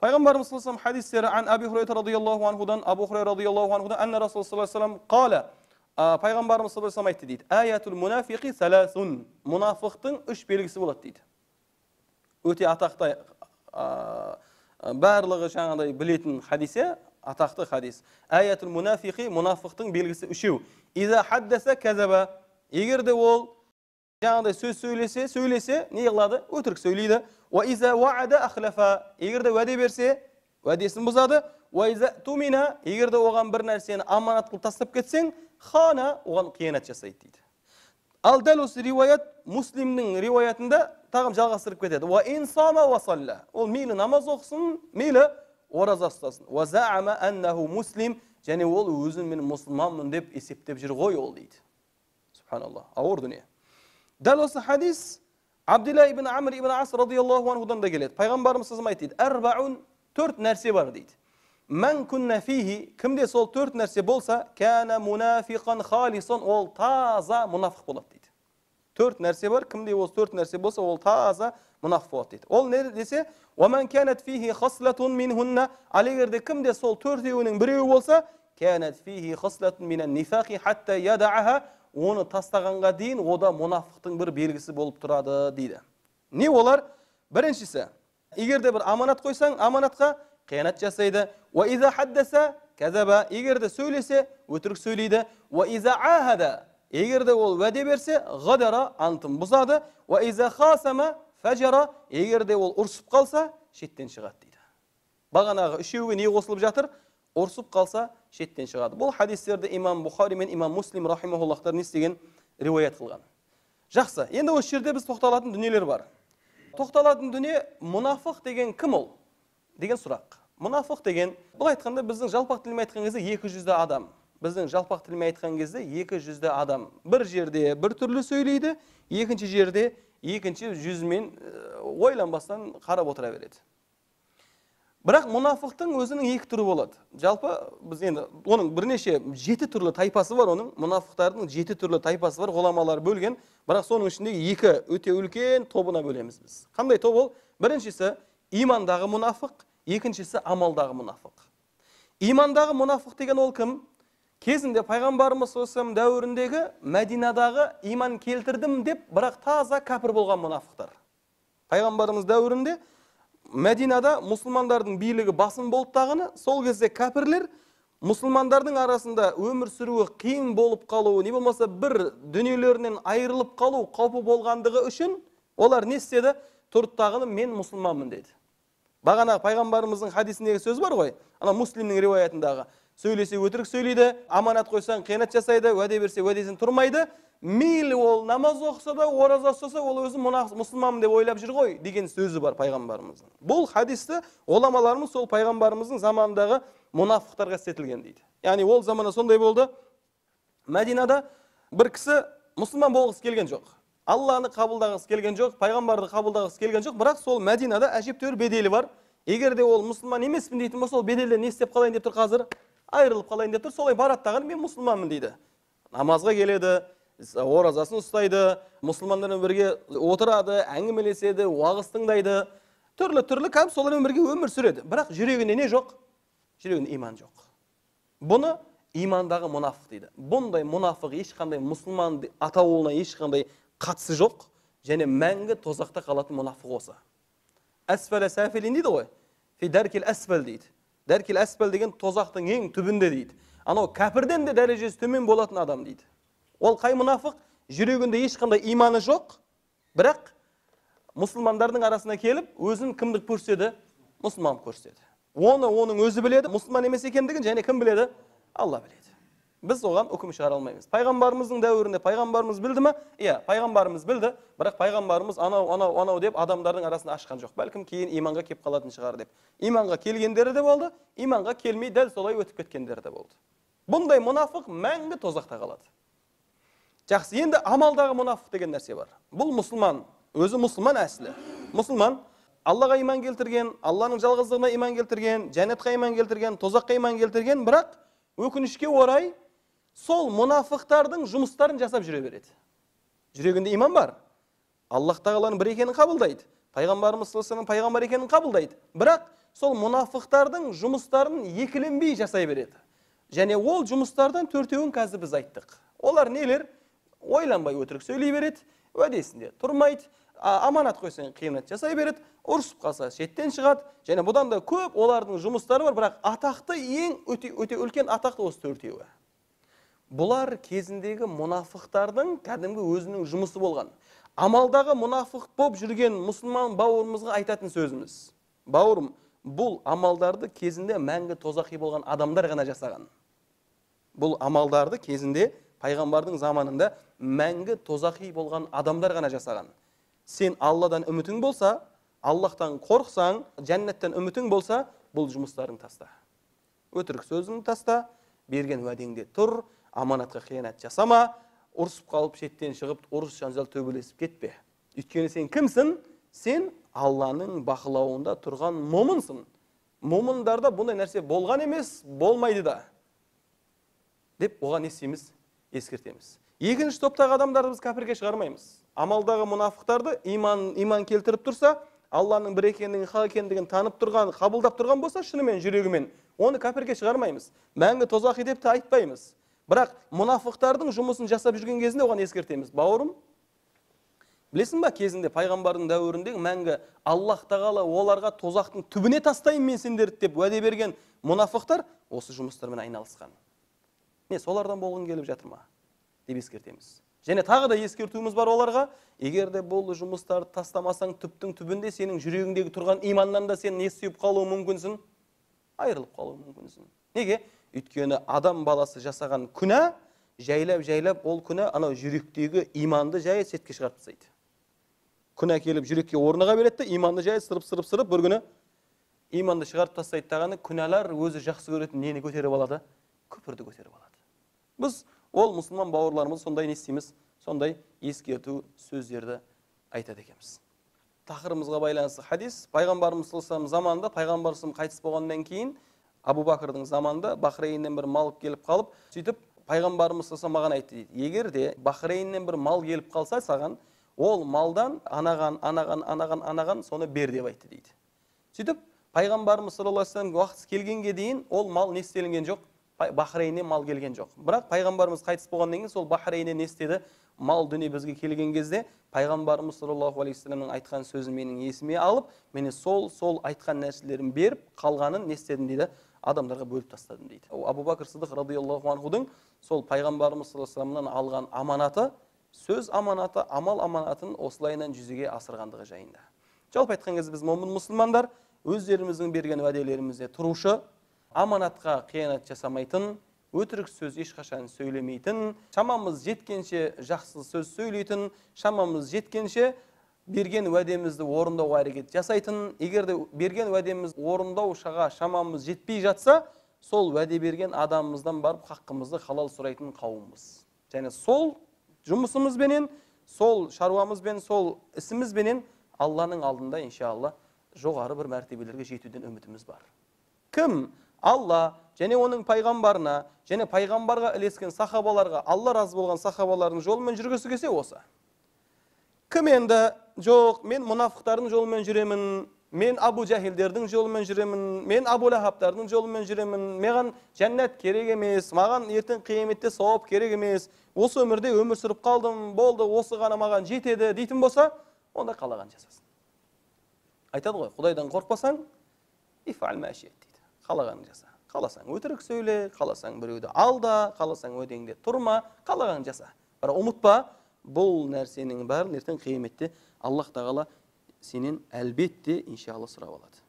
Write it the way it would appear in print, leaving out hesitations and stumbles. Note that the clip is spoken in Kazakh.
Пайғамбарымыз саллаллаху алейхи хадистері ан Аби Хурайра радияллаху анхудан, Абу Хурайра радияллаху анхудан, анна Расул саллаллаху алейхи вассалам қала, пайғамбарымыз саллаллаху алейхи вассалам айтты дейді, аятул мунафиқи саласун, мұнафықтың үш белгісі болады дейді. Өте атақты, барлығы жаңағыдай білетін хадисе, атақты хадис. Аятул мунафиқи, мұнафықтың белгісі үшеу. Иза хаддаса казаба, егер де ол жаңағыдай сөз сөйлесе, не қылады? Өтірік сөйлейді. Ва иза ваада ахлафа, егер де уәде берсе, уәдесін бұзады. Ва иза тумина, егер де оған бір нәрсені аманат қылып тастап кетсең, хана, оған қиянат жасайды дейді. Ал дәл осы риуаят Муслимнің риуаятында тағым жалғастырып кетеді. Ва инсама ва салла, ол мейлі намаз оқысын, мейлі ораза ұстасын. Ва заама аннаху муслим, және ол өзін мен мұсылманмын деп есептеп жүр ғой ол дейді. Субханаллах, ауыр дүние. Дәл осы хадис Абдилла ибн Амр ибн Ас радияллаху анхудан да келеді. Пайғамбарымыз сазым айтты, арбаун, төрт нәрсе бар дейді. Мән күнна фихи, кімде сол төрт нәрсе болса, кәна мунафиқан халисон, ол таза мұнафық болады дейді. Төрт нәрсе бар, кімде ол төрт нәрсе болса, ол таза мұнафық болады дейді. Ол не десе, وَمَنْ كَانَتْ فِيهِ خَصْلَةٌ مِنْهُنَّ, алегерде кімде сол төртеуінің біреуі болса, كَانَتْ فِيهِ خَصْلَةٌ مِنَ النِّفَاقِ حَتَّى يَدَعَهَا, оны тастағанға дейін ода мұнафықтың бір белгісі болып тұрады дейді. Не олар? Біріншісі, егерде бір аманат қойсаң, аманатқа қиянат жасайды. وَإِذَا حَدَّسَ كَذَبَ, егерде сөйлесе, өтірік сөйлейді. وَإِذَا عَاهَدَ, егерде ол уәде берсе, ғадара, антын бұзады. وَإِذَا خَاسَمَ فَجَرَ, егерде ол ұрсып қалса, шеттен шығады дейді. Бағанағы үшеуі не қосылып жатыр? Ұрсып қалса, шеттен шығады. Бұл хадистерді имам Бухари мен имам Муслим рахимахуллахтар не істеген? Риуаят қылған. Жақсы, енді осы жерде біз тоқталатын дүниелер бар. Тоқталатын дүние, мұнафық деген кім ол? Деген сұрақ. Мұнафық деген, бұл айтқанда біздің жалпақ тілмен айтқан кезде 200 адам. Біздің жалпақ тілмен айтқан кезде 200 адам. Бір жерде бір түрлі сөйлейді, екінші жерде екінші жүзімен ойланбастан қарап отыра береді. Бірақ мұнафықтың өзінің екі түрі болады. Жалпы біз енді оның бірнеше 7 түрлі тайпасы бар, оның мұнафықтардың 7 түрлі тайпасы бар, ғұламалар бөлген. Бірақ соның ішіндегі екі өте үлкен тобына бөлеміз біз. Қандай топ ол? Біріншісі имандағы мұнафық, екіншісі амалдағы мұнафық. Имандағы мұнафық деген ол кім? Кезінде пайғамбарымыз саллаллаху дәуіріндегі Мәдинадағы иман келтірдім деп, бірақ таза кәпір болған мұнафықтар. Пайғамбарымыз дәуірінде Мәдинада мұсылмандардың билігі басым болып тағыны, сол кезде кәпірлер мұсылмандардың арасында өмір сүруі қиын болып қалуы, не болмаса бір дүниелерінен айырылып қалу қаупі болғандығы үшін, олар не істеді? Тұрып тағыны мен мұсылманмын деді. Бағанағы пайғамбарымыздың хадисіндегі сөз бар ғой, ана Муслимнің риуаятындағы. Сөйлесе өтірік сөйлейді, аманат қойсаң қиянат жасайды, уәде берсе уәдесін тұрмайды. Мейлі ол намаз оқыса да, ораза ұстаса, ол өзі мұсылманмын деп ойлап жүр ғой деген сөзі бар пайғамбарымыздың. Бұл хадисті ғұламаларымыз сол пайғамбарымыздың заманындағы мұнафықтарға істетілген дейді. Яғни ол заманда сондай болды. Мәдинада бір кісі мұсылман болғысы келген жоқ. Алланы қабылдағысы келген жоқ, пайғамбарды қабылдағысы келген жоқ, бірақ сол Мәдинада әжептәуір беделі бар. Егер де ол мұсылман емеспін дейтін болса, ол беделден не істеп қалайын деп тұр қазір? Айырылып қалайын деп тұр, солай бараттаған мен мұсылманмын дейді. Намазға келеді, оразасын ұстайды, мұсылмандармен бірге отырады, әңгімелеседі, уағыз тыңдайды, түрлі кәдімгі солармен бірге өмір сүреді. Бірақ жүрегінде не жоқ? Жүрегінде иман жоқ. Бұны имандағы мұнафық дейді. Бұндай мұнафық ешқандай мұсылман атаулына ешқандай қатысы жоқ, және мәңгі тозақта қалатын мұнафық осы. Әсфәлі сәфелин дейді ғой. Дәркел әсфәл дейді. Дәркел әсфәл деген тозақтың ең түбінде дейді. Анау кәпірден де дәрежесі төмен болатын адам дейді. Ол қай мұнафық? Жүрегінде ешқандай иманы жоқ, бірақ мұсылмандардың арасына келіп, өзін кімдік көрсетеді? Мұсылман көрсетеді. Оның өзі біледі, мұсылман емес екендігін, және кім біледі? Алла біледі. Біз оған үкім шығара алмаймыз. Пайғамбарымыздың дәуірінде пайғамбарымыз білді ме? Иә, пайғамбарымыз білді, бірақ пайғамбарымыз анау деп адамдардың арасында ашқан жоқ. Бәлкім кейін иманға кеп қалатын шығар деп. Иманға келгендері де болды, иманға келмей дәл солай өтіп кеткендері де болды. Бұндай мұнафық мәңгі тозақта қалады. Жақсы, енді амалдағы мұнафық деген нәрсе бар. Бұл мұсылман, өзі мұсылман әсілі. Мұсылман Аллаға иман келтірген, Алланың жалғыздығына иман келтірген, жәннатқа иман келтірген, тозаққа иман келтірген, бірақ өкінішке орай сол мұнафықтардың жұмыстарын жасап жүре береді. Жүрегінде иман бар. Аллах тағаланың бір екенін қабылдайды. Пайғамбарымыз саллаллаху алейхи ва саллям пайғамбар екенін қабылдайды. Бірақ сол мұнафықтардың жұмыстарын екіленбей жасай береді. Және ол жұмыстардан төртеуін қазір біз айттық. Олар нелер? Ойланбай өтірік сөйлей береді, уәдесінде тұрмайды, аманат қойсаң қиянат жасай береді, ұрысып қалса шеттен шығады. Және бұдан да көп олардың жұмыстары бар, бірақ атақты өте үлкен атақты осы төртеуі. Бұлар кезіндегі мұнафықтардың кәдімгі өзінің жұмысы болған. Амалдағы мұнафық болып жүрген мұсылман бауырымызға айтатын сөзіміз. Бауырым, бұл амалдарды кезінде мәңгі тозақи болған адамдар ғана жасаған. Бұл амалдарды кезінде пайғамбардың заманында мәңгі тозақи болған адамдар ғана жасаған. Сен Алладан үмітің болса, Аллахтан қорқсаң, жәннаттан үмітің болса, бұл жұмыстарың таста. Өтірік сөзің таста, берген уәдеңде тұр, аманатқа қиянат жасама, ұрысып қалып шеттен шығып, ұрыс жанжал төбелесіп кетпе. Өйткені сен кімсің? Сен Алланың бақылауында тұрған момынсың. Момындарда бұндай нәрсе болған емес, болмайды да. Деп оған естеміз, ескертеміз. Екінші топтағы адамдарды біз кәпірге шығармаймыз. Амалдағы мұнафықтарды иман келтіріп тұрса, Алланың бір екендігін, хақ екендігін танып тұрған, қабылдап тұрған болса, шынымен жүрегімен, оны кәпірге шығармаймыз. Мәңгі тозақи деп те айтпаймыз. Бірақ мұнафықтардың жұмысын жасап жүрген кезінде оған ескертеміз. Бауырым, білесің ба, кезінде пайғамбардың дәуіріндегі мәңгі Аллах тағала оларға тозақтың түбіне тастайын мен сендерді деп уәде берген мұнафықтар осы жұмыстармен айналысқан. Не, солардан болғың келіп жатыр ма? Деп ескертеміз. Және тағы да ескертуіміз бар оларға, егер де бұл жұмыстарды тастамасаң, түптің түбінде сенің жүрегіңдегі тұрған иманнан да сен не сүйіп қалуы мүмкінсің? Айырылып қалуы мүмкінсің. Неге? Өйткені адам баласы жасаған күнә, жайлап ол күнә анау жүректегі иманды жай сетке шығарып тастайды. Күнә келіп жүрекке орныға береді, иманды жай сырып бір күні иманды шығарып тастайды тағаны, күнәлар өзі жақсы көретін нені көтеріп алады? Күпірді көтеріп алады. Біз ол мұсылман бауырларымыз сондай не істейміз, сондай ескерту сөздерді айтады екенбіз. Тақырыбымызға байланысты хадис, пайғамбарымыз саллаллаху заманында, пайғамбарымыз қайтыс болғаннан кейін, Абу Бакрдың заманында Бахрейннен бір мал келіп қалып, сөйтіп пайғамбарымыз саллаллаху маған айтты дейді. Егер де Бахрейннен бір мал келіп қалса саған, ол малдан анаған соны бер деп айтты дейді. Сөйтіп пайғамбарымыз саллаллаху уақыт келгенге дейін ол мал не істелінген жоқ, Бахрейннен мал келген жоқ. Бірақ пайғамбарымыз қайтыс болғаннан кейін сол Бахрейннен не істеді? Мал дүние бізге келген кезде пайғамбарымыз саллаллаху алейхи вассаламның айтқан сөзін менің есіме алып, мені сол айтқан нәрселерін беріп, қалғанын не істедім дейді, адамдарға бөліп тастадым дейді. Абу Бакр Сыдық радиаллаху анхудың сол пайғамбарымыз саллаллаху алейхи вассаламнан алған аманаты, сөз аманаты, амал аманатын осылайынан жүзеге асырғандығы жайында. Жалпы айтқан кезде біз момын мұсылмандар өздеріміздің берген уәделерімізде тұрушы, аманатқа қиянат жасамайтын, өтірік сөз ешқашан сөйлемейтін, шамамыз жеткенше жақсы сөз сөйлейтін, шамамыз жеткенше берген уәдемізді орындауға әрекет жасайтын, егер де берген уәдеміз орындаушыға шамамыз жетпей жатса, сол уәде берген адамымыздан барып хаққымызды халал сұрайтын қауымбыз. Және сол жұмысымызбенен, сол шаруамызбен, сол ісімізбенен Алланың алдында иншалла жоғары бір мәртебелерге жетуден үмітіміз бар. Кім Алла және оның пайғамбарына, және пайғамбарға ілескен сахабаларға, Алла разы болған сахабалардың жолымен жүргісі келсе осы. Кім енді жоқ, мен мұнафықтардың жолымен жүремін, мен Абу Жахилдердің жолымен жүремін, мен Абу Лахабтардың жолымен жүремін, маған жәннат керек емес, маған ертең қияметте сауап керек емес, осы өмірде өмір сүріп қалдым, болды, осы ғана маған жетеді дейтін болса, онда қалаған жасасын. Айтады ғой, Құдайдан қорқпасаң, ифал мәшиет дейді. Қалағанын жаса. Қаласаң өтірік сөйле, қаласаң біреуді алда, қаласаң уәдеңде тұрма, қалағанын жаса. Бірақ ұмытпа, бұл нәрсенің бәрін ертең қияметте Аллах тағала сенен әлбетте иншалла сұрап алады.